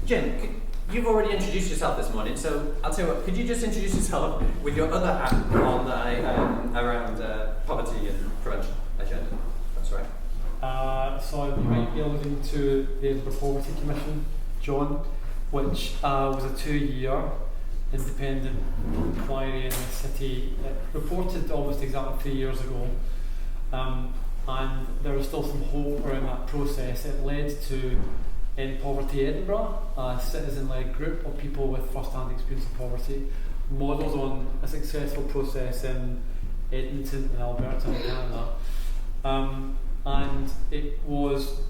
Jim, you've already introduced yourself this morning, so I'll tell you what, could you just introduce yourself with your other hat on around poverty and prevention agenda? That's right. So you might be alluding to the Edinburgh Poverty Commission, John, which was a 2-year independent inquiry in the city. It reported almost exactly 3 years ago, and there was still some hope around that process. It led to End Poverty Edinburgh, a citizen-led group of people with first-hand experience of poverty, modelled on a successful process in Edmonton in Alberta in Canada. And it was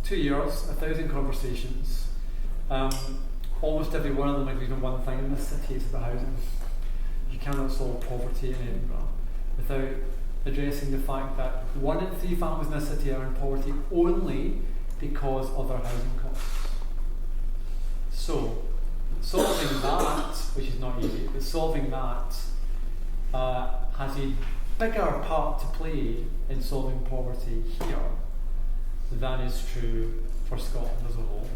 2 years, 1,000 conversations. Almost every one of them agreed on one thing in this city: it's about housing. You cannot solve poverty in Edinburgh without addressing the fact that 1 in 3 families in this city are in poverty only because of their housing costs. So, solving that, which is not easy, but solving that has a bigger part to play in solving poverty here than is true for Scotland as a whole.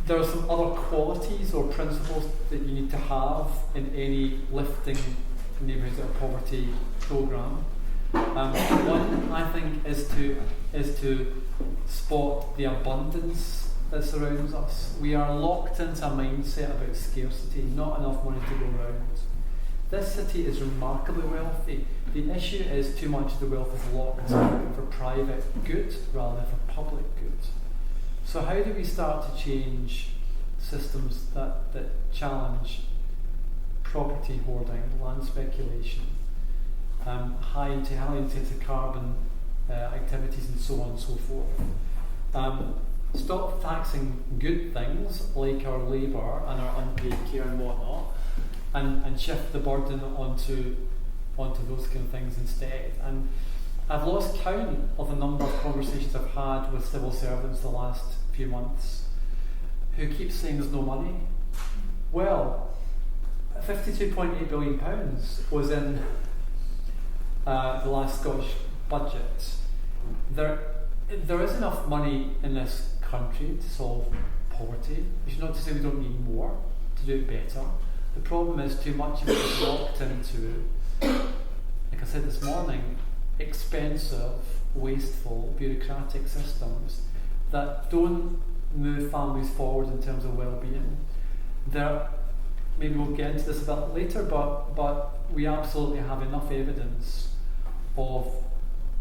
There are some other qualities or principles that you need to have in any lifting neighbourhoods out of poverty programme. One, I think, is to spot the abundance that surrounds us. We are locked into a mindset about scarcity, not enough money to go around. This city is remarkably wealthy. The issue is too much of the wealth is locked for private good rather than for public good. So how do we start to change systems that challenge property hoarding, land speculation, high intensive carbon activities, and so on and so forth? Stop taxing good things like our labour and our unpaid care and whatnot, and shift the burden onto those kind of things instead. And I've lost count of the number of conversations I've had with civil servants the last few months who keep saying there's no money. Well, £52.8 billion was in the last Scottish budget. There is enough money in this country to solve poverty, which is not to say we don't need more to do it better. The problem is too much of it is locked into, like I said this morning, expensive, wasteful, bureaucratic systems that don't move families forward in terms of well-being. Maybe we'll get into this a bit later, but we absolutely have enough evidence of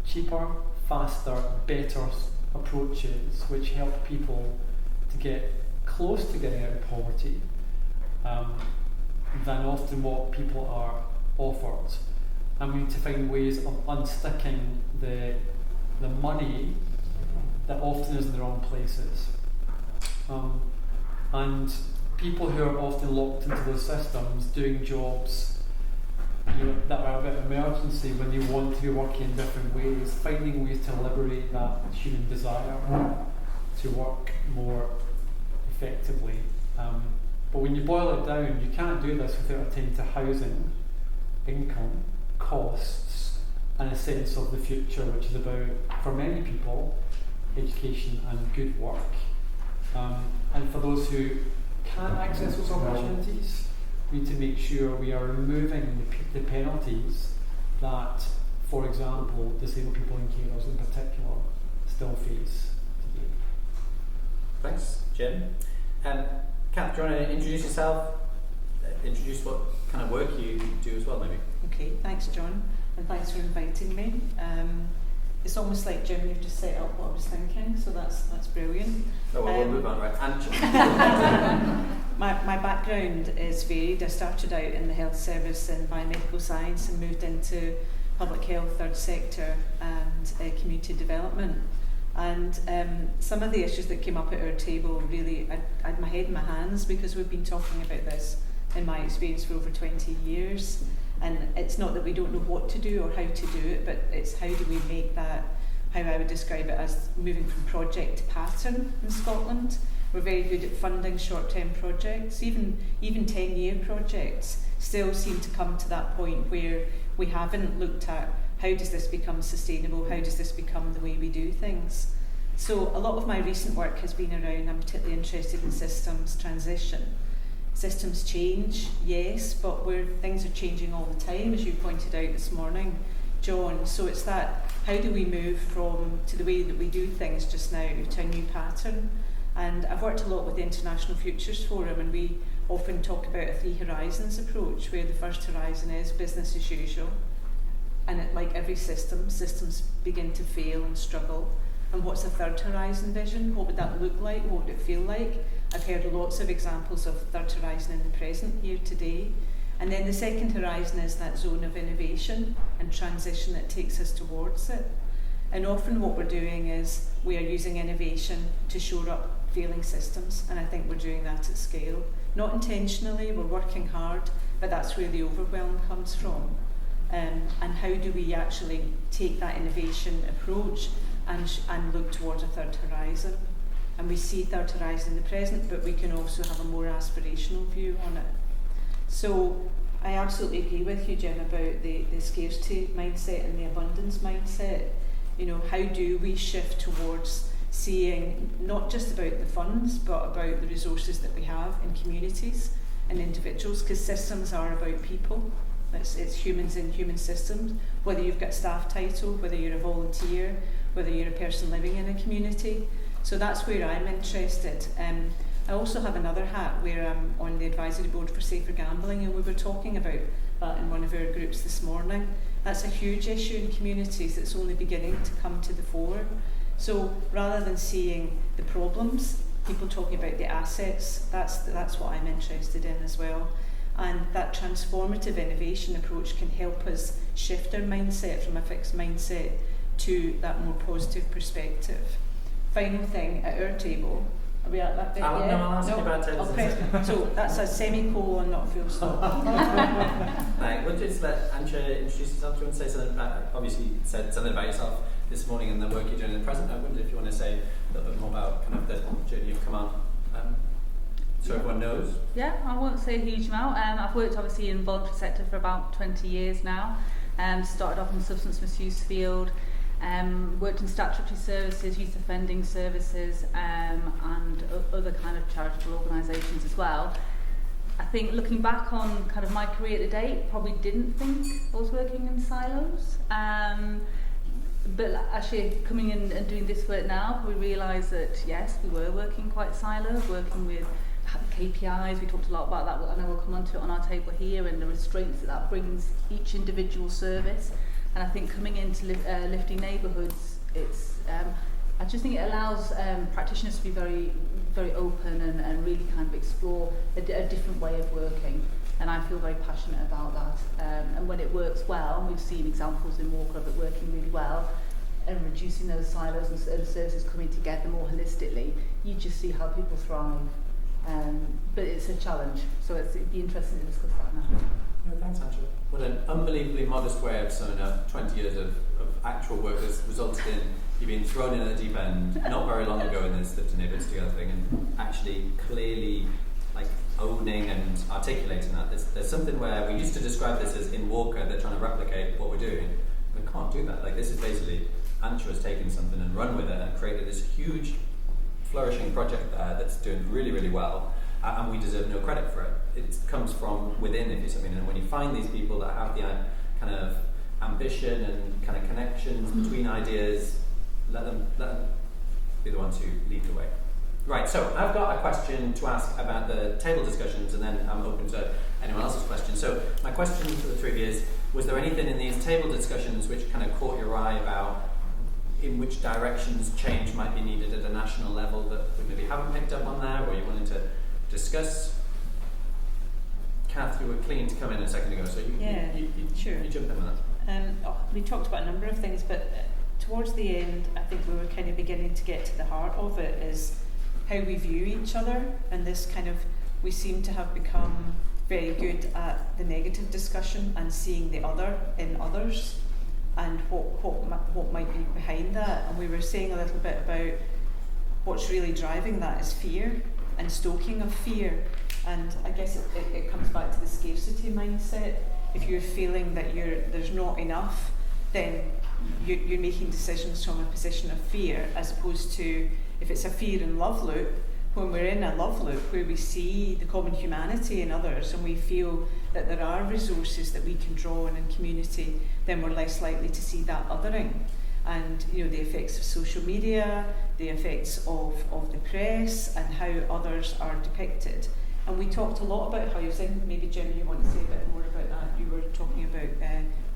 cheaper, faster, better approaches which help people to get close to getting out of poverty than often what people are offered. And we need to find ways of unsticking the money that often is in the wrong places. And people who are often locked into those systems doing jobs that are a bit of emergency when you want to be working in different ways, finding ways to liberate that human desire to work more effectively. But when you boil it down, you can't do this without attending to housing, income, costs, and a sense of the future, which is about, for many people, education and good work. And for those who can't access those opportunities, we need to make sure we are removing the penalties that, for example, disabled people and carers in particular still face today. Thanks, Jim. Cath, do you want to introduce yourself? Introduce what kind of work you do as well, maybe? Okay, thanks, John, and thanks for inviting me. It's almost like Jim, you've just set up what I was thinking, so that's brilliant. Oh, well, we'll move on, right? Ancha. My background is varied. I started out in the health service in biomedical science and moved into public health, third sector, and community development. And some of the issues that came up at our table, really, I had my head in my hands, because we've been talking about this, in my experience, for over 20 years. And it's not that we don't know what to do or how to do it, but it's how do we make that, how I would describe it as moving from project to pattern in Scotland. We're very good at funding short-term projects. Even 10-year projects still seem to come to that point where we haven't looked at how does this become sustainable, how does this become the way we do things. So a lot of my recent work has been around, I'm particularly interested in systems transition. Systems change, yes, but where things are changing all the time, as you pointed out this morning, John. So it's that, how do we move to the way that we do things just now to a new pattern? And I've worked a lot with the International Futures Forum, and we often talk about a 3 horizons approach, where the first horizon is business as usual. And like every system, systems begin to fail and struggle. And what's the third horizon vision? What would that look like? What would it feel like? I've heard lots of examples of third horizon in the present here today. And then the second horizon is that zone of innovation and transition that takes us towards it. And often what we're doing is we are using innovation to shore up failing systems, and I think we're doing that at scale. Not intentionally, we're working hard, but that's where the overwhelm comes from. And how do we actually take that innovation approach and look towards a third horizon? And we see third horizon in the present, but we can also have a more aspirational view on it. So I absolutely agree with you, Jim, about the scarcity mindset and the abundance mindset. You know, how do we shift towards seeing not just about the funds, but about the resources that we have in communities and individuals, because systems are about people. It's humans in human systems, whether you've got a staff title, whether you're a volunteer, whether you're a person living in a community. So that's where I'm interested. I also have another hat where I'm on the advisory board for safer gambling, and we were talking about that in one of our groups this morning. That's a huge issue in communities that's only beginning to come to the fore. So rather than seeing the problems, people talking about the assets, that's what I'm interested in as well. And that transformative innovation approach can help us shift our mindset from a fixed mindset to that more positive perspective. Final thing at our table, are we at that bit yet? No, I'll ask you about tables. So that's a semicolon, not a full stop. Right, we'll just let Ancha introduce yourself. Do you want to say something about, obviously you said something about yourself this morning and the work you're doing in the present. I wonder if you want to say a little bit more about kind of the journey you've come on. So everyone knows? Yeah, I won't say a huge amount. I've worked obviously in the voluntary sector for about 20 years now. Started off in the substance misuse field, worked in statutory services, youth offending services, and other kind of charitable organisations as well. I think looking back on kind of my career to date, probably didn't think I was working in silos. But actually coming in and doing this work now, we realise that yes, we were working quite siloed, working with KPIs. We talked a lot about that. I know we'll come onto it on our table here, and the restraints that brings each individual service. And I think coming into lifting neighbourhoods, it's I just think it allows practitioners to be very, very open and really kind of explore a different way of working. And I feel very passionate about that. And when it works well, we've seen examples in Walker of it working really well, and reducing those silos and services coming together more holistically, you just see how people thrive. But it's a challenge, so it'd be interesting to discuss that now. Yeah, thanks, Ancha. What an unbelievably modest way of summing up 20 years of actual work that's resulted in you being thrown in at the deep end not very long ago in this Lifting Neighbourhoods Together thing, and actually clearly like owning and articulating that. There's something where we used to describe this as in Walker, they're trying to replicate what we're doing. We can't do that. Like, this is basically Ancha has taken something and run with it and created this huge flourishing project there that's doing really, really well, and we deserve no credit for it. It comes from within, if you see what I mean. And when you find these people that have the kind of ambition and kind of connections between ideas, let them be the ones who lead the way. Right, so I've got a question to ask about the table discussions, and then I'm open to anyone else's questions. So my question for the three of you is, was there anything in these table discussions which kind of caught your eye about in which directions change might be needed at a national level that we maybe haven't picked up on there, or you wanted to discuss? Cath, you were keen to come in a second ago, so sure. You jump in with that. We talked about a number of things, but towards the end, I think we were kind of beginning to get to the heart of it, is how we view each other, and this kind of, we seem to have become very good at the negative discussion and seeing the other in others, and what might be behind that. And we were saying a little bit about what's really driving that is fear and stoking of fear. And I guess it comes back to the scarcity mindset. If you're feeling that there's not enough, then you're making decisions from a position of fear, as opposed to if it's a fear and love loop. When we're in a love loop where we see the common humanity in others and we feel that there are resources that we can draw on in community, then we're less likely to see that othering. And the effects of social media, the effects of the press, and how others are depicted. And we talked a lot about housing. Maybe Jim, you want to say a bit more about that? You were talking about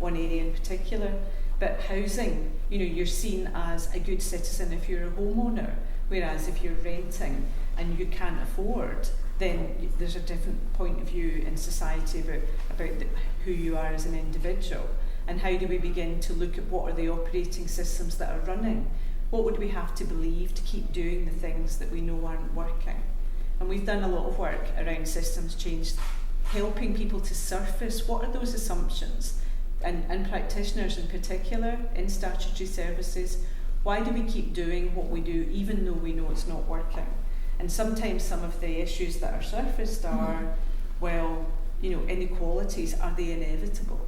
one area in particular. But housing, you're seen as a good citizen if you're a homeowner, whereas if you're renting and you can't afford, then there's a different point of view in society about who you are as an individual. And how do we begin to look at what are the operating systems that are running? What would we have to believe to keep doing the things that we know aren't working? And we've done a lot of work around systems change, helping people to surface what are those assumptions, and practitioners in particular in statutory services. Why do we keep doing what we do even though we know it's not working? And sometimes some of the issues that are surfaced are, inequalities, are they inevitable?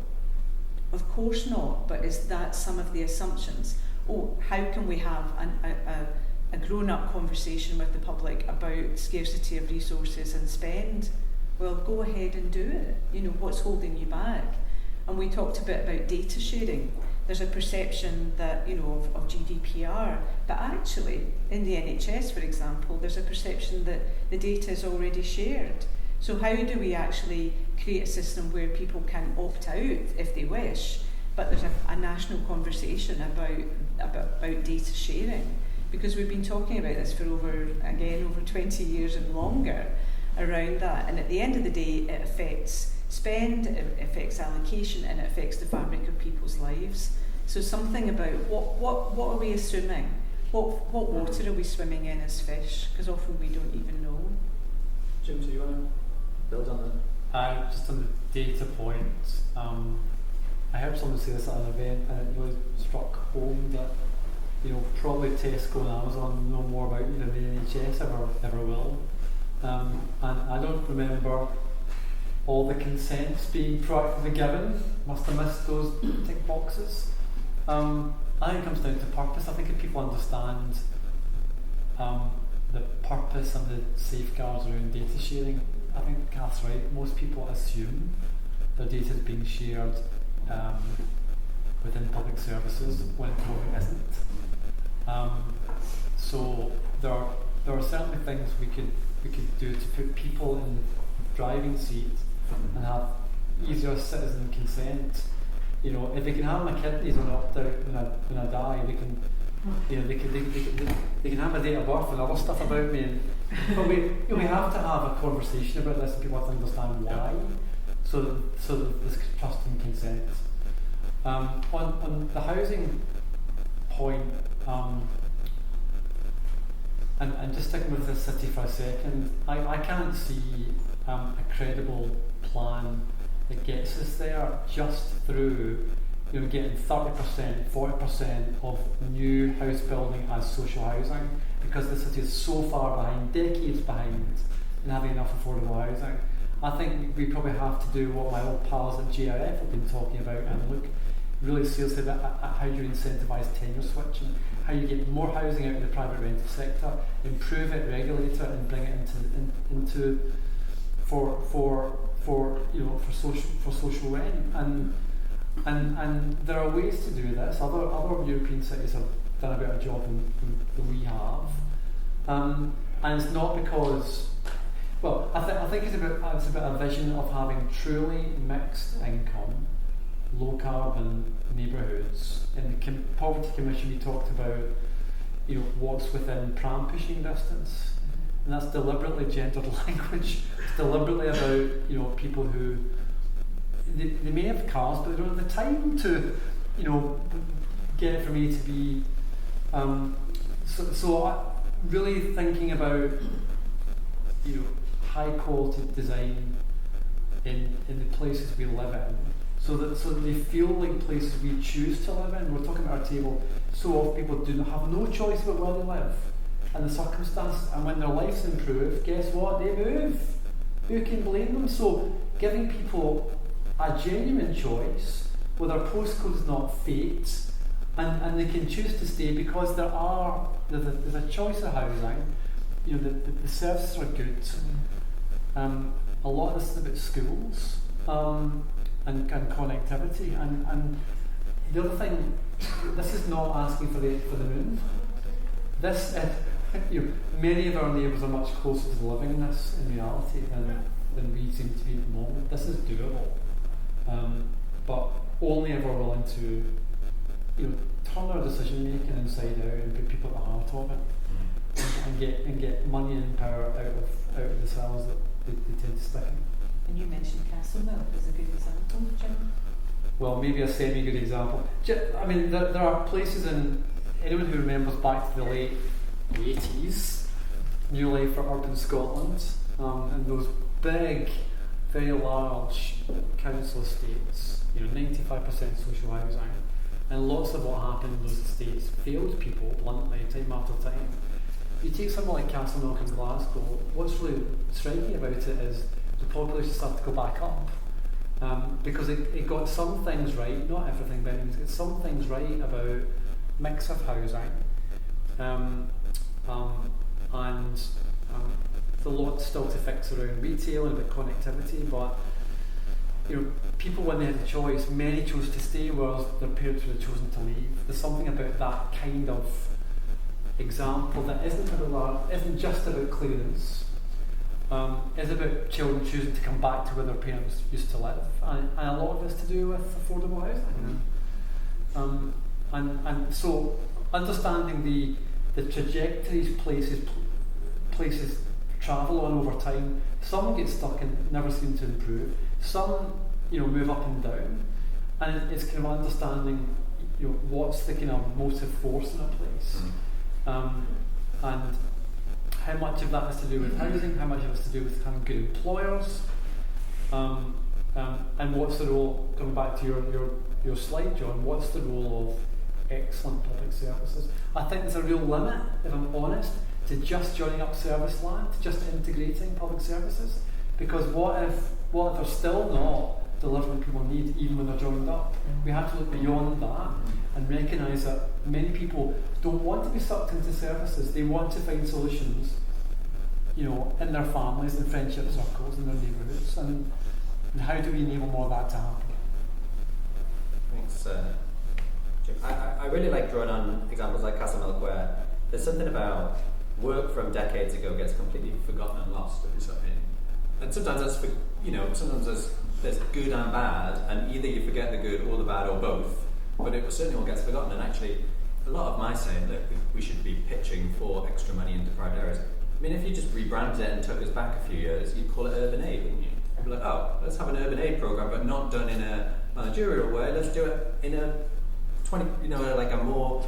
Of course not, but is that some of the assumptions? How can we have a grown-up conversation with the public about scarcity of resources and spend? Well, go ahead and do it. What's holding you back? And we talked a bit about data sharing. There's a perception that, of GDPR, but actually in the NHS, for example, there's a perception that the data is already shared. So how do we actually create a system where people can opt out if they wish, but there's a national conversation about data sharing? Because we've been talking about this for over 20 years and longer around that. And at the end of the day, it affects spend, it affects allocation, and it affects the fabric of people's lives. So something about what are we assuming? What water are we swimming in as fish? Because often we don't even know. Jim, do you want to build on that? Just on the data point, I heard someone say this at an event, and it really struck home that probably Tesco and Amazon know more about you than the NHS ever will. And I don't remember all the consents being proactively given. Must have missed those tick boxes. I think it comes down to purpose. I think if people understand the purpose and the safeguards around data sharing, I think Cath's right. Most people assume their data is being shared within public services when it probably isn't. So there are certainly things we could do to put people in the driving seat and have easier citizen consent. If they can have my kidneys on opt out when I die, they can. They can have a date of birth and other stuff about me. But we have to have a conversation about this, and people have to understand why. So that there's trust and consent. On the housing point, and just sticking with the city for a second, I can't see a credible plan that gets us there just through getting 30%, 40% of new house building as social housing, because the city is so far behind, decades behind, in having enough affordable housing. I think we probably have to do what my old pals at JRF have been talking about and look really seriously at how you incentivise tenure switching, how you get more housing out of the private rental sector, improve it, regulate it, and bring it into for social rent. And there are ways to do this. Other European cities have done a better job than we have, and it's not because. Well, I think it's about a vision of having truly mixed income, low carbon neighbourhoods. In the Poverty Commission, we talked about what's within pram pushing distance, and that's deliberately gendered language. It's deliberately about people who they may have cars, but they don't have the time to get from A to B. So really thinking about high quality design in the places we live in, so that they feel like places we choose to live in. We're talking about our table. So often people do not have no choice about where they live and the circumstances, and when their life's improved, guess what? They move. Who can blame them? So giving people a genuine choice well, their postcode is not fate, and they can choose to stay because there's a choice of housing. You know, the services are good. A lot of this is about schools and connectivity, and the other thing, this is not asking for the moon. This, many of our neighbours are much closer to living in this in reality than we seem to be at the moment. This is doable, but only if we're willing to, turn our decision making inside out and put people at the heart of it, and get money and power out of the cells that they tend to stick in. And you mentioned Castlemilk as a good example, Jim. Well, maybe a semi-good example. I mean, there are places in, anyone who remembers back to the late 80s, New Life for Urban Scotland, and those big, very large council estates, 95% social housing, and lots of what happened in those estates failed people bluntly, time after time. You take somewhere like Castlemilk in Glasgow, what's really striking about it is the population started to go back up. Because it got some things right, not everything, but it got some things right about mix of housing, and there's a lot still to fix around retail and about connectivity, but people, when they had a choice, many chose to stay, whereas their parents would have chosen to leave. There's something about that kind of example that isn't just about clearance. Is about children choosing to come back to where their parents used to live, and a lot of it's to do with affordable housing. And so understanding the trajectories places travel on over time. Some get stuck and never seem to improve. Some move up and down, and it's kind of understanding what's the kind of motive force in a place, and how much of that has to do with housing, how much of it has to do with having good employers, and what's the role, coming back to your slide, John, what's the role of excellent public services? I think there's a real limit, if I'm honest, to just joining up service land, to just integrating public services, because what if they're still not delivering what people need, even when they're joined up? We have to look beyond that and recognise that many people don't want to be sucked into services. They want to find solutions, in their families and friendship circles and their neighbourhoods. And how do we enable more of that to happen? Thanks, Jim. I really like drawing on examples like Castlemilk, where there's something about work from decades ago gets completely forgotten and lost, and sometimes that's sometimes there's good and bad, and either you forget the good or the bad or both. But it certainly all gets forgotten, and actually a lot of my saying that we should be pitching for extra money in deprived areas. I mean, if you just rebranded it and took us back a few years, you'd call it urban aid, wouldn't you? You'd be like, oh, let's have an urban aid program, but not done in a managerial way. Let's do it in a like a more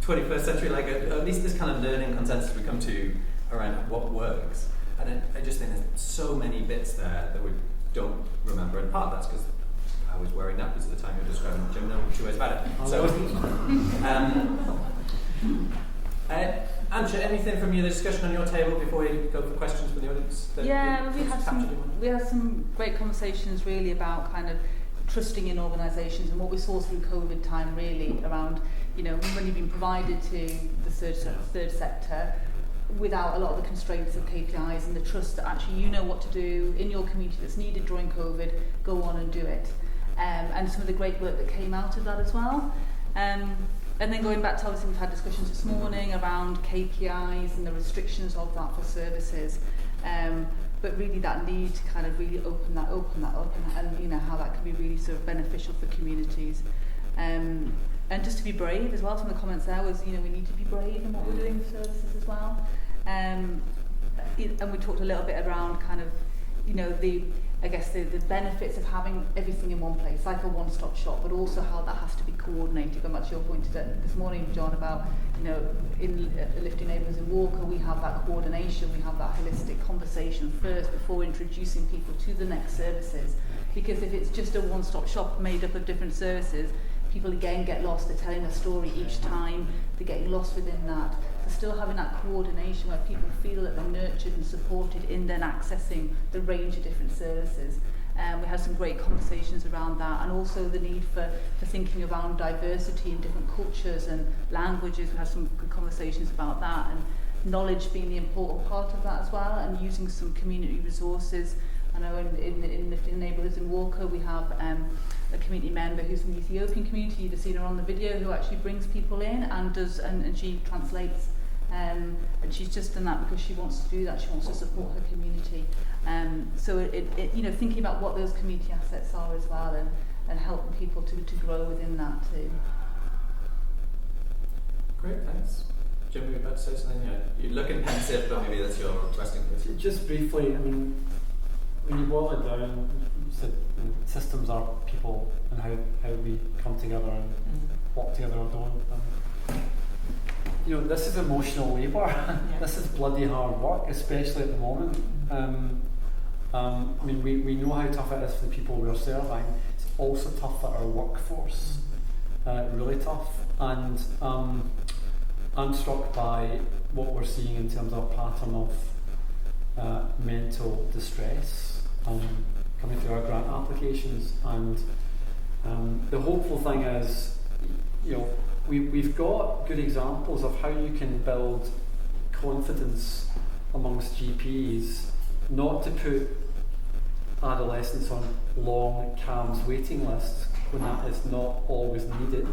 21st century, like at least this kind of learning consensus we come to around what works. And I just think there's so many bits there that we don't remember, and part of that's because I was wearing nappies at the time you're describing. Jim, no two ways about it. So, Ancha, anything from the discussion on your table before we go for questions from the audience? We had some great conversations really about kind of trusting in organisations, and what we saw through COVID time really around, when you've been provided to the third sector without a lot of the constraints of KPIs and the trust that actually what to do in your community that's needed during COVID, go on and do it. And some of the great work that came out of that as well. And then going back to, obviously we've had discussions this morning around KPIs and the restrictions of that for services. But really that need to kind of really open that up and how that can be really sort of beneficial for communities. And just to be brave as well. Some of the comments there was, we need to be brave in what we're doing with services as well. And we talked a little bit around kind of, the benefits of having everything in one place, like a one-stop shop, but also how that has to be coordinated. Going back to your point this morning, John, about, in Lifting Neighbourhoods in Walker, we have that coordination, we have that holistic conversation first before introducing people to the next services. Because if it's just a one-stop shop made up of different services, people again get lost. They're telling a story each time, they're getting lost within that. So still having that coordination where people feel that they're nurtured and supported in then accessing the range of different services. We had some great conversations around that, and also the need for thinking around diversity in different cultures and languages. We had some good conversations about that, and knowledge being the important part of that as well, and using some community resources. I know in the neighbourhoods in Walker we have a community member who's from the Ethiopian community. You'd have seen her on the video, who actually brings people in and she translates. And she's just done that because she wants to do that. She wants to support her community. So it you know, thinking about what those community assets are as well, and helping people to grow within that too. Great, thanks. Jim, were you about to say something? Yeah. You're looking pensive, but maybe that's your resting place. Just briefly, I mean, when you boil it down, you said systems are people and how we come together and walk together or don't. You know, this is emotional labour. This is bloody hard work, especially at the moment. I mean, we know how tough it is for the people we're serving. It's also tough for our workforce, really tough. And I'm struck by what we're seeing in terms of a pattern of mental distress coming through our grant applications. And the hopeful thing is, you know, we've got good examples of how you can build confidence amongst GPs not to put adolescents on long CAMHS waiting lists when that is not always needed,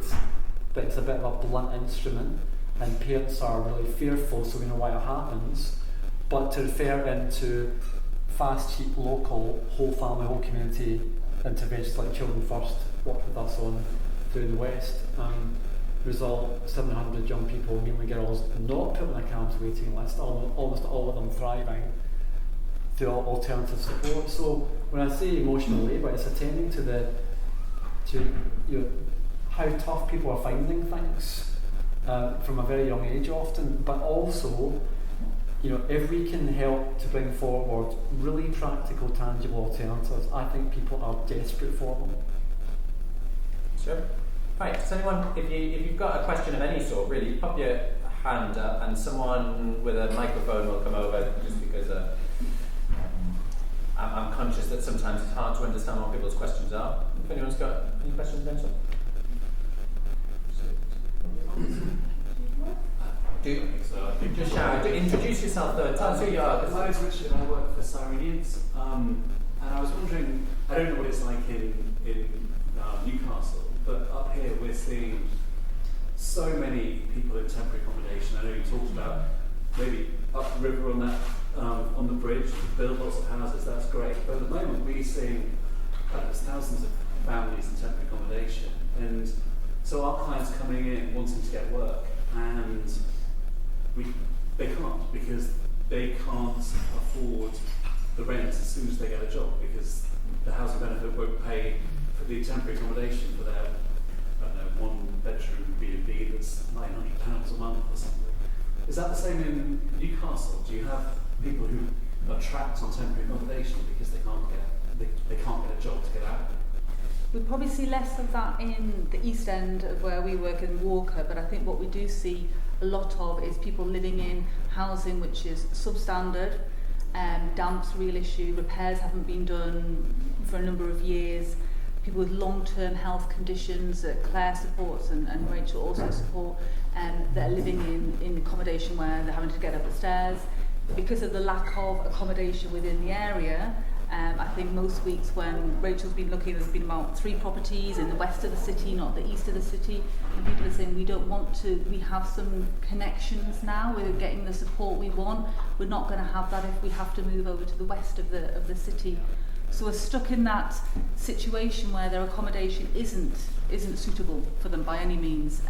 but it's a bit of a blunt instrument and parents are really fearful, so we know why it happens, but to refer into fast, cheap, local, whole family, whole community interventions like Children First worked with us on through the West. Result 700 young people, mainly girls, not put on a CAMHS waiting list, almost all of them thriving through alternative support. So when I say emotional labour, it's attending to you know, how tough people are finding things from a very young age often, but also, you know, if we can help to bring forward really practical, tangible alternatives, I think people are desperate for them. Sure. Right, does anyone, if you've got a question of any sort, really pop your hand up and someone with a microphone will come over, just because I'm conscious that sometimes it's hard to understand what people's questions are. If anyone's got any questions, Vincent? Just shout, introduce yourself though, tell us who you are. My name's Richard and I work for Cyrenians, and I was wondering, I don't know what it's like in Newcastle, but up here we're seeing so many people in temporary accommodation. I know you talked about maybe up the river on that on the bridge, build lots of houses, that's great. But at the moment we're seeing there's thousands of families in temporary accommodation, and so our clients coming in wanting to get work, and they can't, because they can't afford the rent as soon as they get a job, because the housing benefit won't pay for the temporary accommodation for their, I don't know, one bedroom B&B that's £900 a month or something. Is that the same in Newcastle? Do you have people who are trapped on temporary accommodation because they can't get a job to get out? We probably see less of that in the East End of where we work in Walker, but I think what we do see a lot of is people living in housing which is substandard. Damp's a real issue, repairs haven't been done for a number of years, people with long-term health conditions that Claire supports and Rachel also support, that are living in accommodation where they're having to get up the stairs. Because of the lack of accommodation within the area, I think most weeks when Rachel's been looking, there's been about 3 properties in the west of the city, not the east of the city, and people are saying we don't want to, we have some connections now, we're getting the support we want, we're not going to have that if we have to move over to the west of the city. So we're stuck in that situation where their accommodation isn't suitable for them by any means.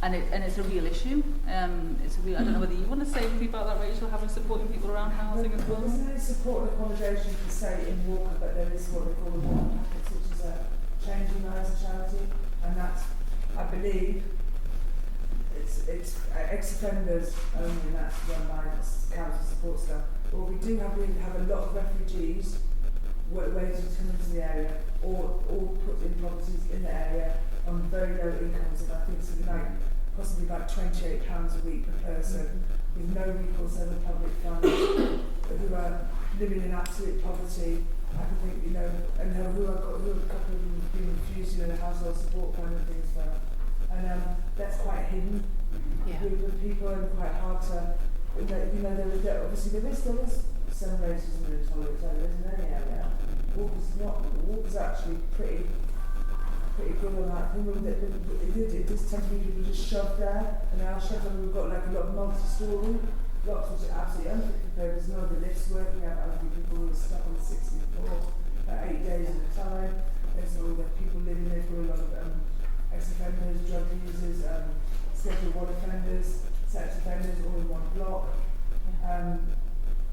And it's a real issue. It's a real. I don't know whether you want to say anything about that, Rachel, having supporting people around housing as well. There's no support and accommodation per se in Walker, but there is what we call the Walker Packets, which is a changemakers charity, and that's, I believe, it's ex-offenders only, and that's run by council support staff. But we have a lot of refugees waiting to come into the area, or put in properties in the area on very low incomes, and I think something like possibly about £28 a week per person, with no recourse over public funds, who are living in absolute poverty, I can think, you know, and who a couple of them have been refused, you know, the household support kind of things for. And that's quite hidden with people and quite hard to, you know, obviously there is some racism and intolerance, isn't there, in the area. Walker's actually pretty good on that thing. It does tend to be people just shoved there, and our shoved, and we've got like a lot of multi-story blocks which are absolutely unfit for purpose. None of the lifts working out. Other people who are stuck on the 60th floor 8 days at a time. There's all the people living there for a lot of ex-offenders, drug users, scheduled 1 offenders, sex offenders, all in one block.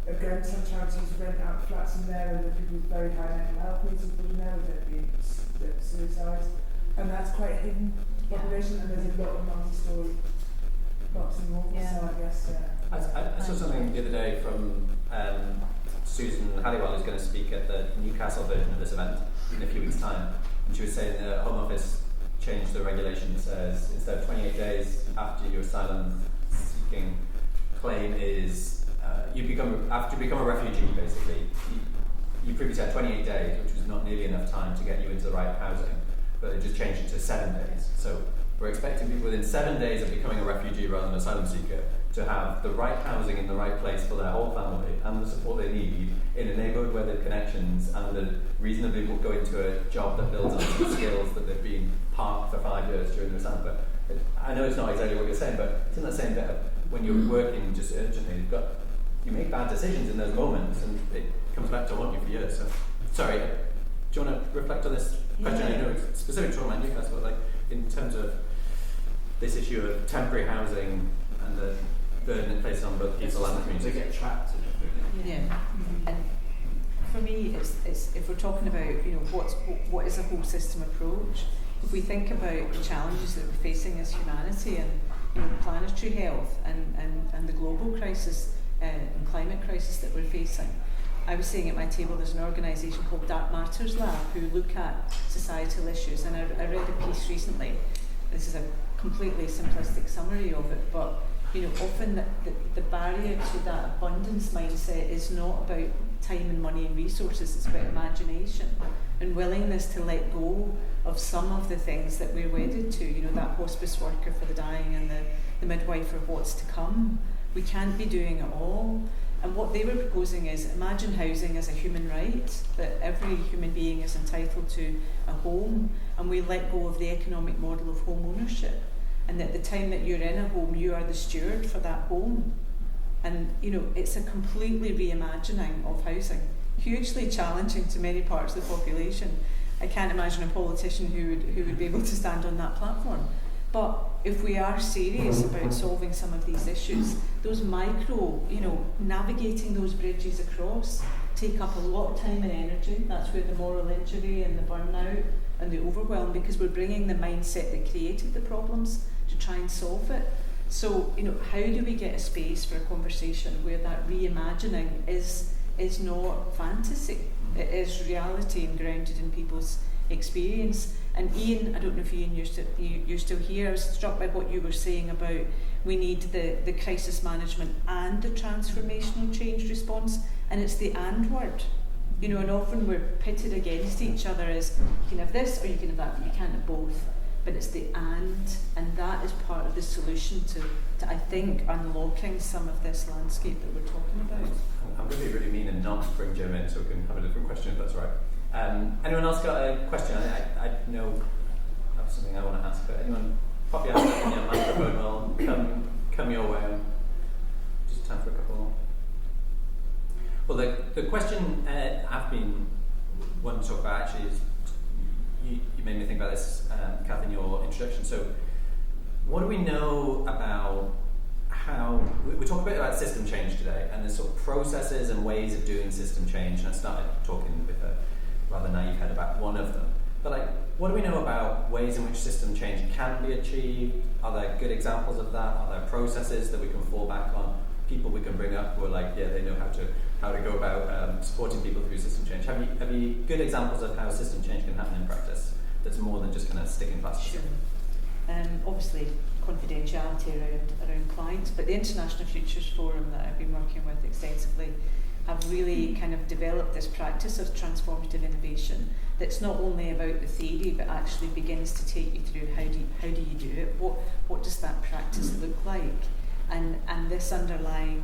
Again, some charities rent out flats in there, and the people with very high mental health needs are put in there, with there being suicides, and that's quite a hidden population. And there's a lot of multi-story blocks in Walker, so I guess. I saw something the other day from Susan Halliday, who's going to speak at the Newcastle version of this event in a few weeks' time, and she was saying the Home Office changed the regulation that says instead of 28 days after your asylum seeking claim is after you become a refugee, basically, you previously had 28 days, which was not nearly enough time to get you into the right housing, but they just changed it to 7 days. So we're expecting people within 7 days of becoming a refugee rather than an asylum seeker to have the right housing in the right place for their whole family and the support they need in a neighbourhood where they've connections and that reasonably will go into a job that builds on some skills that they've been parked for 5 years during their asylum. But I know it's not exactly what you're saying, but it's in that same bit of when you're working just urgently, you make bad decisions in those moments, and it comes back to haunt you for years. So, sorry, do you want to reflect on this question? I know it's specific to my Newcastle, but like in terms of this issue of temporary housing and the burden it places on both people and the community. They get trapped in it. Yeah. And for me, it's if we're talking about, you know, what is a whole system approach. If we think about the challenges that we're facing as humanity, and you know, planetary health and the global crisis and climate crisis that we're facing. I was saying at my table there's an organisation called Dark Matters Lab who look at societal issues, and I read a piece recently. This is a completely simplistic summary of it, but you know, often the barrier to that abundance mindset is not about time and money and resources, it's about imagination and willingness to let go of some of the things that we're wedded to, you know, that hospice worker for the dying and the midwife for what's to come. We can't be doing it all. And what they were proposing is imagine housing as a human right, that every human being is entitled to a home, and we let go of the economic model of home ownership. And at the time that you're in a home, you are the steward for that home. And you know, it's a completely reimagining of housing, hugely challenging to many parts of the population. I can't imagine a politician who would be able to stand on that platform. But if we are serious about solving some of these issues, those micro, you know, navigating those bridges across take up a lot of time and energy. That's where the moral injury and the burnout and the overwhelm, because we're bringing the mindset that created the problems to try and solve it. So, you know, how do we get a space for a conversation where that reimagining is not fantasy? It is reality and grounded in people's experience. And Ian, I don't know if Ian, you're still here. I was struck by what you were saying about we need the crisis management and the transformational change response, and it's the and word. You know, and often we're pitted against each other as you can have this or you can have that, but you can't have both. But it's the and that is part of the solution to I think unlocking some of this landscape that we're talking about. I'm going to be really mean and not bring Jim in, so we can have a different question if that's right. Anyone else got a question? I know I have something I want to ask, but anyone pop your hand up in your microphone, will come your way. Just time for a couple more. Well, the question I've been wanting to talk about actually is, you made me think about this, Cath, in your introduction. So, what do we know about how we talk a bit about system change today, and the sort of processes and ways of doing system change? And I started talking with a rather naive head about one of them. But like, what do we know about ways in which system change can be achieved? Are there good examples of that? Are there processes that we can fall back on? People we can bring up who are like, yeah, they know how to go about supporting people through system change. Have you good examples of how system change can happen in practice that's more than just kind of sticking fast? Sure. Obviously confidentiality around clients, but the International Futures Forum that I've been working with extensively have really kind of developed this practice of transformative innovation that's not only about the theory but actually begins to take you through how do you do it, what does that practice look like, and this underlying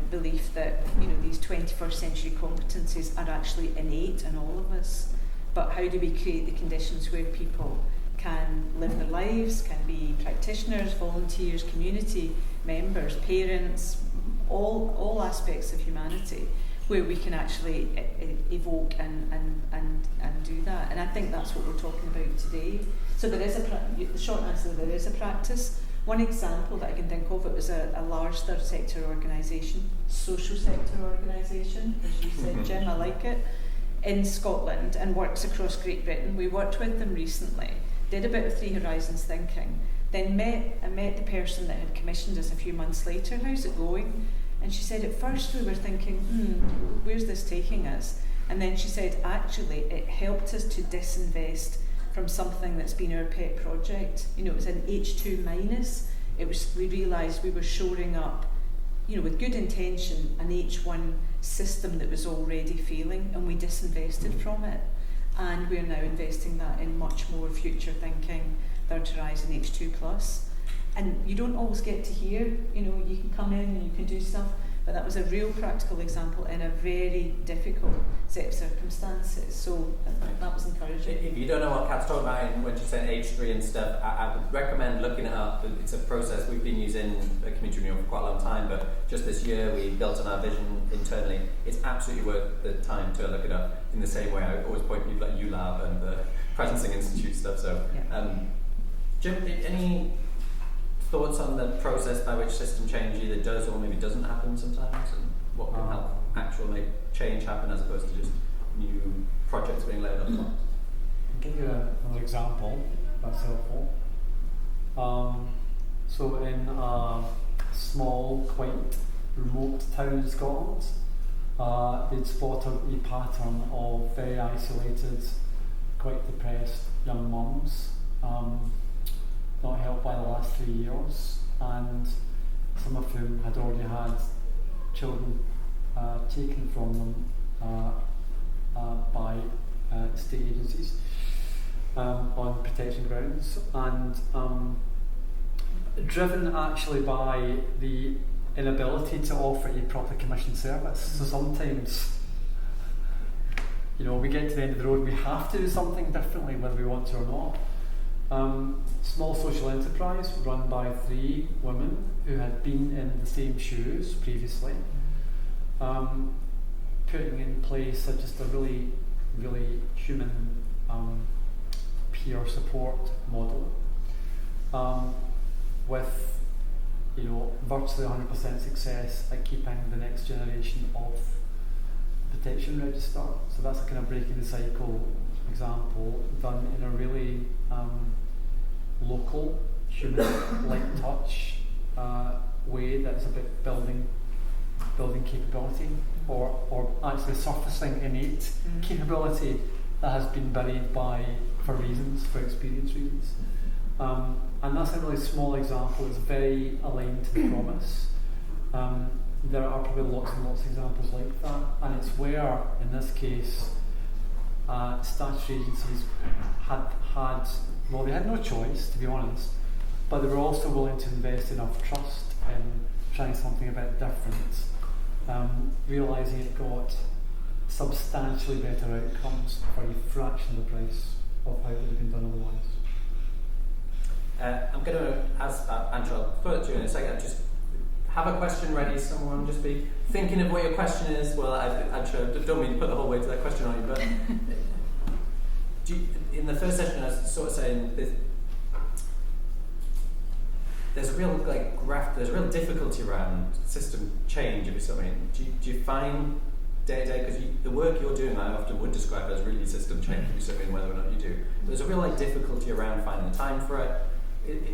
belief that these 21st century competencies are actually innate in all of us, but how do we create the conditions where people can live their lives, can be practitioners, volunteers, community members, parents, all aspects of humanity, where we can actually evoke and do that. And I think that's what we're talking about today. So there is the short answer, there is a practice. One example that I can think of, it was a large third sector organisation, social sector organisation, as you said, Jim, I like it, in Scotland, and works across Great Britain. We worked with them recently, did a bit of Three Horizons thinking, then met the person that had commissioned us a few months later. How's it going? And she said, at first we were thinking, where's this taking us? And then she said, actually, it helped us to disinvest from something that's been our pet project. It was an H2 minus. We realised we were shoring up, with good intention, an H1 system that was already failing, and we disinvested from it. And we're now investing that in much more future thinking, third horizon, H2 plus. And you don't always get to hear, you can come in and you can do stuff, but that was a real practical example in a very difficult set of circumstances. So that was encouraging. If you don't know what Cath's talking about when she's saying H3 and stuff, I would recommend looking it up. It's a process we've been using at Community Renewal for quite a long time, but just this year we built on our vision internally. It's absolutely worth the time to look it up. In the same way, I always point people like ULab and the Presencing Institute stuff. So, Jim, any thoughts on the process by which system change either does or maybe doesn't happen sometimes, and what can help make change happen as opposed to just new projects being laid on top? I'll give you another example that's helpful. So in a small, quite remote town in Scotland, they'd spotted a pattern of very isolated, quite depressed young mums, not helped by the last 3 years, and some of whom had already had children taken from them by state agencies on protection grounds, and driven actually by the inability to offer a proper commissioned service. So sometimes, we get to the end of the road, we have to do something differently whether we want to or not. Small social enterprise run by 3 women who had been in the same shoes previously, putting in place just a really, really human peer support model, with virtually 100% success at keeping the next generation of protection register. So that's a kind of breaking the cycle example done in a really local, human, light touch way that's a bit building capability, or actually surfacing innate capability that has been buried for experience reasons. And that's a really small example. It's very aligned to the promise. There are probably lots and lots of examples like that, and it's where, in this case, statutory agencies they had no choice, to be honest, but they were also willing to invest enough trust in trying something a bit different, realising it got substantially better outcomes for a fraction of the price of how it would have been done otherwise. I'm going to ask Ancha, I'll put it to you in a second. Just have a question ready, someone just be thinking of what your question is. Well, Ancha, don't mean to put the whole weight of that question on you, but in the first session I was sort of saying there's a real difficulty around system change, if you see what I mean. Do you find day to day, because the work you're doing I often would describe as really system change, if you see what I mean, whether or not you do. There's a real difficulty around finding the time for it.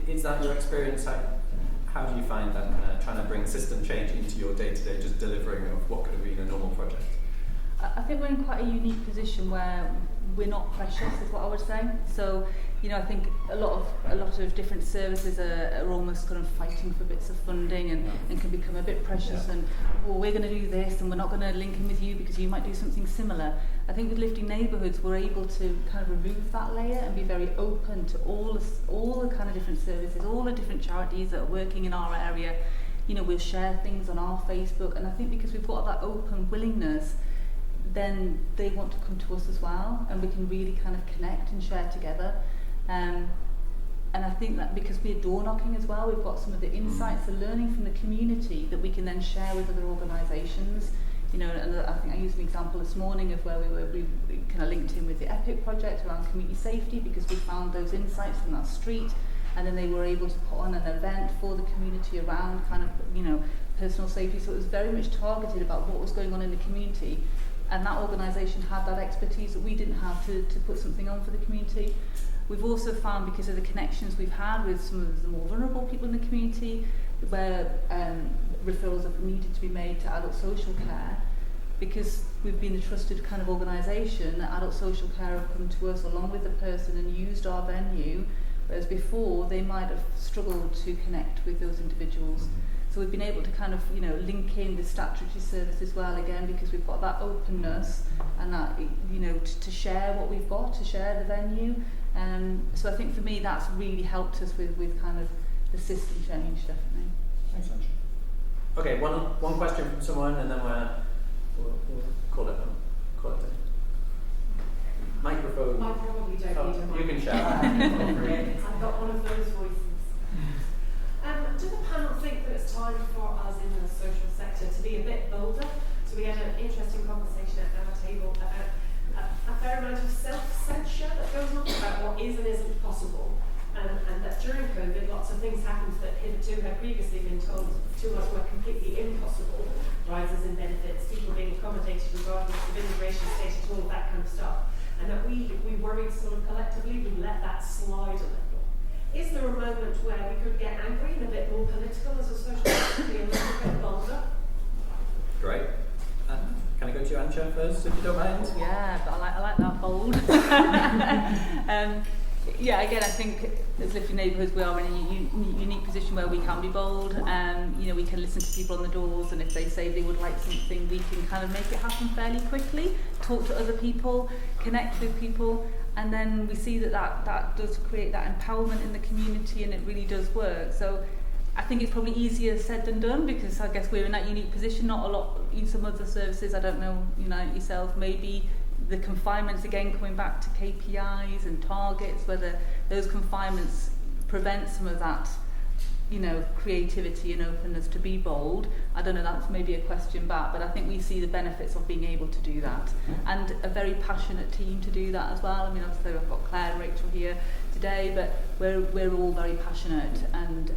Is that your experience? How do you find that trying to bring system change into your day-to-day just delivering of what could have been a normal project? I think we're in quite a unique position where we're not precious, is what I would say. So I think a lot of different services are almost kind of fighting for bits of funding and can become a bit precious and, well, we're going to do this and we're not going to link in with you because you might do something similar. I think with Lifting Neighbourhoods, we're able to kind of remove that layer and be very open to all the kind of different services, all the different charities that are working in our area. We'll share things on our Facebook, and I think because we've got that open willingness, then they want to come to us as well, and we can really kind of connect and share together. And I think that because we're door knocking as well, we've got some of the insights, the learning from the community that we can then share with other organisations. And I think I used an example this morning of where we kind of linked in with the EPIC project around community safety, because we found those insights from that street, and then they were able to put on an event for the community around kind of, personal safety. So it was very much targeted about what was going on in the community, and that organisation had that expertise that we didn't have to put something on for the community. We've also found, because of the connections we've had with some of the more vulnerable people in the community, where referrals have needed to be made to adult social care, because we've been a trusted kind of organisation, adult social care have come to us along with the person and used our venue, whereas before they might have struggled to connect with those individuals. So we've been able to kind of, link in the statutory service as well, again, because we've got that openness and that, to share what we've got, to share the venue. So I think for me that's really helped us with kind of the system change, definitely. Thanks, Ancha. Okay, one question from someone, and then we'll call it day. Microphone. I probably don't need a microphone. You can shout. I've got one of those voices. Does the panel think that it's time for us in the social sector to be a bit bolder? So we had an interesting conversation at our table about a fair amount of self-censure that goes on about what is and isn't possible, and that during COVID lots of things happened that hitherto had previously been told to us were completely impossible. Rises in benefits, people being accommodated regardless of immigration status, all of that kind of stuff. And that we worried sort of collectively, we let that slide a little. Is there a moment where we could get angry and a bit more political as a social sector, be a little bit bolder? Great. Can I go to you, Ancha, first, if you don't mind? Yeah, but I like that bold. Again, I think as Lifting Neighbourhoods, we are in a unique position where we can be bold. We can listen to people on the doors, and if they say they would like something, we can kind of make it happen fairly quickly, talk to other people, connect with people, and then we see that does create that empowerment in the community, and it really does work. So I think it's probably easier said than done, because I guess we're in that unique position. Not a lot in some other services, I don't know, yourself, maybe the confinements, again, coming back to KPIs and targets, whether those confinements prevent some of that, creativity and openness to be bold. I don't know, that's maybe a question back, but I think we see the benefits of being able to do that, and a very passionate team to do that as well. I mean, obviously I've got Claire and Rachel here today, but we're all very passionate and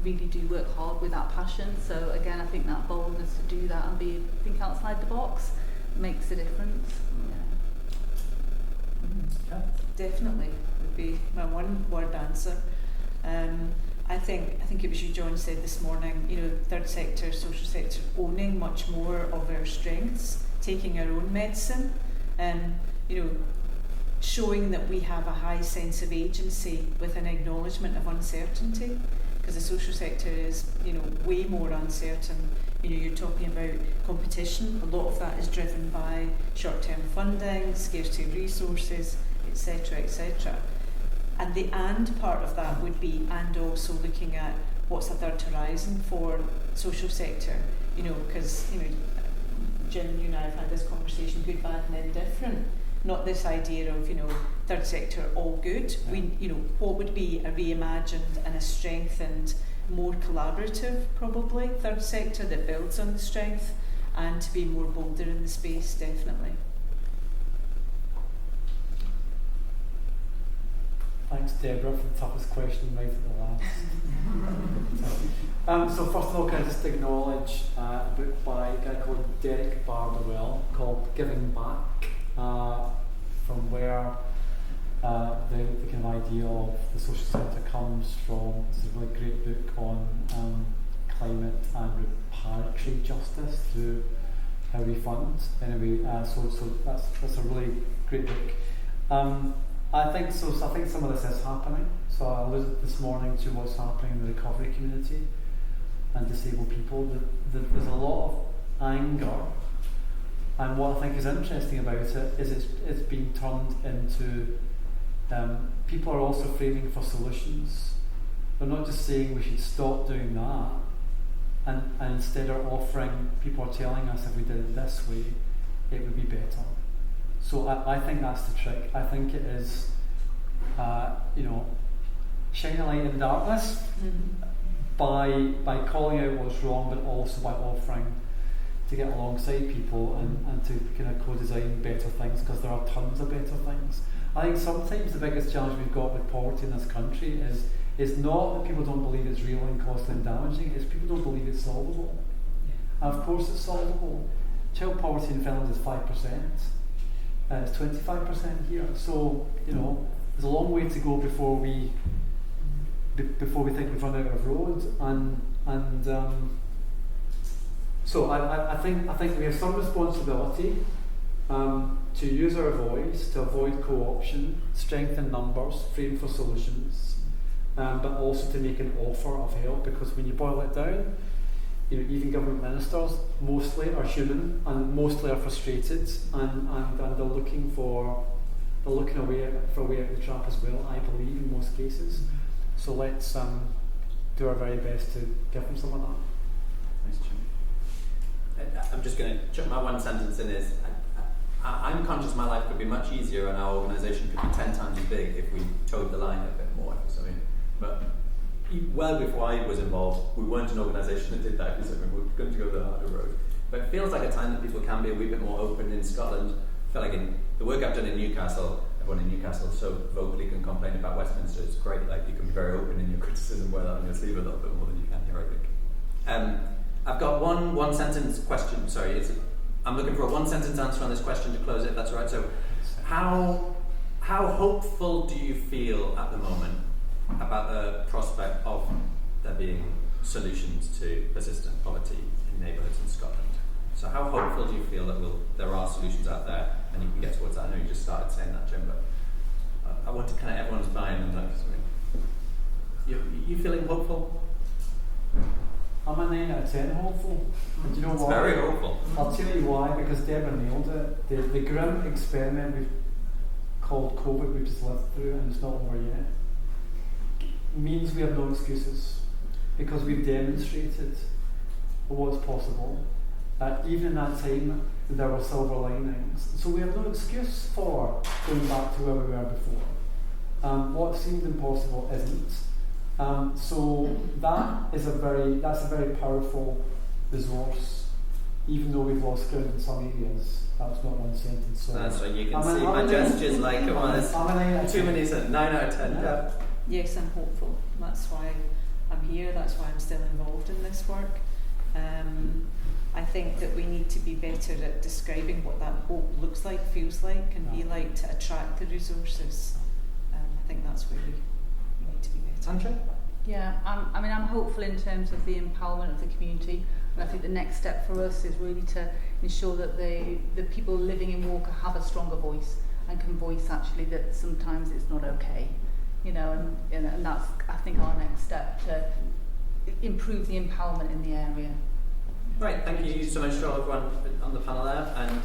really do work hard with that passion. So again, I think that boldness to do that and think outside the box makes a difference. Cath? Definitely would be my one word answer. I think it was you, John, said this morning, third sector, social sector, owning much more of our strengths, taking our own medicine, showing that we have a high sense of agency with an acknowledgement of uncertainty, because the social sector is, way more uncertain. You're talking about competition. A lot of that is driven by short-term funding, scarcity of resources, etc., etc. And the and part of that would be, and also looking at what's the third horizon for social sector, because, Jim, you and I have had this conversation, good, bad and indifferent, not this idea of, third sector, all good. We, what would be a reimagined and a strengthened, more collaborative, probably, third sector that builds on the strength, and to be more bolder in the space, definitely. Thanks, Deborah, for the toughest question right at the last. So first of all, can I just acknowledge a book by a guy called Derek Bardwell called Giving Back, from where the kind of idea of the social centre comes from. It's a really great book on climate and reparatory justice through how we fund. Anyway, so that's a really great book. I think so. I think some of this is happening. So I alluded this morning to what's happening in the recovery community and disabled people. There's a lot of anger, and what I think is interesting about it is it's being turned into people are also framing for solutions. They're not just saying we should stop doing that, and instead are offering. People are telling us if we did it this way, it would be better. So I think that's the trick. I think it is, shine a light in darkness by calling out what's wrong, but also by offering to get alongside people and to kind of co-design better things, because there are tons of better things. I think sometimes the biggest challenge we've got with poverty in this country is not that people don't believe it's real and costly and damaging, it's people don't believe it's solvable. And of course it's solvable. Child poverty in Finland is 5%. It's 25% here. So, there's a long way to go before we think we've run out of road. So I think we have some responsibility to use our voice, to avoid co-option, strengthen numbers, frame for solutions, but also to make an offer of help, because when you boil it down, even government ministers mostly are human and mostly are frustrated, and they're looking a way out of the trap as well, I believe, in most cases. So let's do our very best to give them some of that. Thanks, Jim. I'm just going to chuck my one sentence in is, I'm conscious my life could be much easier and our organisation could be 10 times as big if we towed the line a bit more. So, but well before I was involved, we weren't an organisation that did that, because we were going to go the harder road. But it feels like a time that people can be a wee bit more open in Scotland. I feel like in the work I've done in Newcastle, everyone in Newcastle so vocally can complain about Westminster. It's great, like you can be very open in your criticism, wear that on your sleeve a little bit more than you can here, I think. I've got one sentence question. Sorry, I'm looking for a one sentence answer on this question to close it, if that's all right. So, how hopeful do you feel at the moment about the prospect of there being solutions to persistent poverty in neighbourhoods in Scotland? So how hopeful do you feel that there are solutions out there and you can get towards that? I know you just started saying that, Jim, but I want to kind of everyone's buying and like, you feeling hopeful? I'm a 9 out of 10 hopeful. And do you know it's why? Very hopeful. I'll tell you why, because Deborah nailed it. The grim experiment we've called COVID we've just lived through, and it's not over yet, means we have no excuses, because we've demonstrated what's possible. Even in that time, there were silver linings. So we have no excuse for going back to where we were before. What seemed impossible isn't. So that's a very powerful resource, even though we've lost ground in some areas. That's not one sentence. So that's right, you can see my gestures like it was. Too many said 9 out of 10. Yeah. Yes, I'm hopeful. That's why I'm here, that's why I'm still involved in this work. I think that we need to be better at describing what that hope looks like, feels like, and be like to attract the resources. I think that's where we need to be better. Ancha? Yeah, I'm hopeful in terms of the empowerment of the community, and I think the next step for us is really to ensure that the people living in Walker have a stronger voice and can voice actually that sometimes it's not okay, and that's, I think, our next step to improve the empowerment in the area. Right, thank you so much to everyone on the panel there, and